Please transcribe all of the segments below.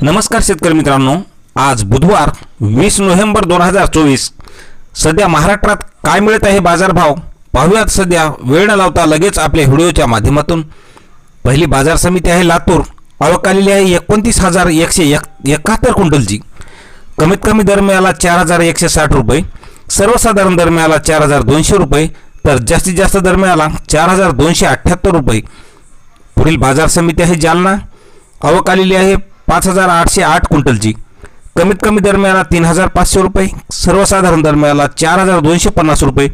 नमस्कार शेतकरी मित्रांनो, आज बुधवार 20 नोव्हेंबर 2024. सध्या महाराष्ट्रात काय मिळत आहे बाजारभाव पाहूयात. सध्या वेळ न लावता लगेच आपल्या व्हिडिओच्या माध्यमातून. पहिली बाजार समिती आहे लातूर. आवक आलेली आहे 29,171 क्विंटलची. कमीत कमी दर मिळाला 4,160 रुपये, सर्वसाधारण दर मिळाला 4,200 रुपये, तर जास्तीत जास्त दर मिळाला 4,278 रुपये. पुढील बाजार समिती आहे जालना. आवक आलेली आहे 5,808 क्विंटलची. कमीत कमी दर मिळाला 3,500 रुपये, सर्वसाधारण दर मिळाला 4,250 रुपये,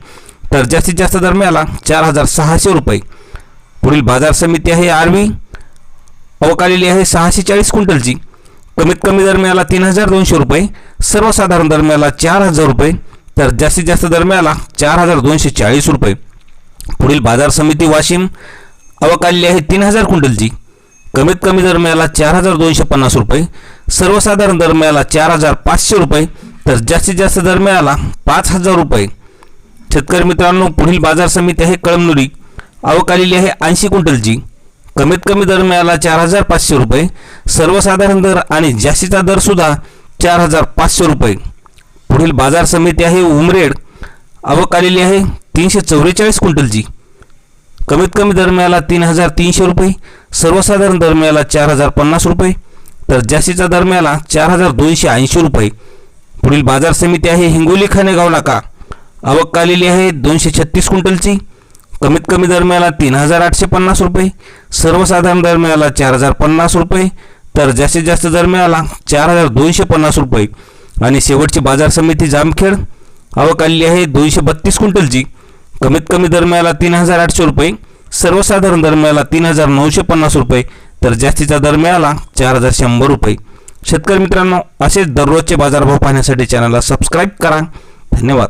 तर जास्तीत जास्त दर मिळाला 4,600 रुपये. पुढील बाजार समिती आहे आर्वी. आवक आलेली आहे 640 क्विंटलची. कमीत कमी दर मिळाला 3,200 रुपये, सर्वसाधारण दर मिळाला 4,000 रुपये, तर जास्तीत जास्त दर मिळाला 4,240 रुपये. पुढील बाजार समिती वाशिम. आवक आलेली आहे 3,000 क्विंटलची. कमीत कमी दर मिळाला 4,250 रुपये, सर्वसाधारण दर मिळाला 4,500 रुपये, तर जास्तीत जास्त दर मिळाला 5,000 रुपये. शेतकरी मित्रांनो, पुढील बाजार समिती आहे कळमनुरी. आवक आलेली आहे 80 क्विंटलची. कमीत कमी दर मिळाला 4,500 रुपये, सर्वसाधारण दर आणि जास्तीचा दर सुद्धा 4,500 रुपये. पुढील बाजार समिती आहे उमरेड. आवक आलेली आहे 344 क्विंटलची. कमीत कमी दर मिळाला 3,300 रुपये, सर्वसाधारण दर मिळाला 4,050 रुपये, तर जास्तीचा दर मिळाला 4,280 रुपये. पुढील बाजार समिती आहे हिंगोली खानेगाव नाका. आवक आलेली आहे 236 क्विंटलची. कमीत कमी दर मिळाला 3,850 रुपये, सर्वसाधारण दर मिळाला 4,050 रुपये, तर जास्तीत जास्त दर मिळाला 4,250 रुपये. आणि शेवटची बाजार समिती जामखेड. आवक आलेली आहे 232 क्विंटलची. कमीत कमी दर मिळाला 3,800 रुपये, सर्वसाधारण दर मिळाला 3,950 रुपये, तर जास्तीचा दर मिळाला 4,100 रुपये. शेतकरी मित्रांनो, असेच दररोजचे बाजारभाव पाहण्यासाठी चॅनलला सबस्क्राईब करा. धन्यवाद.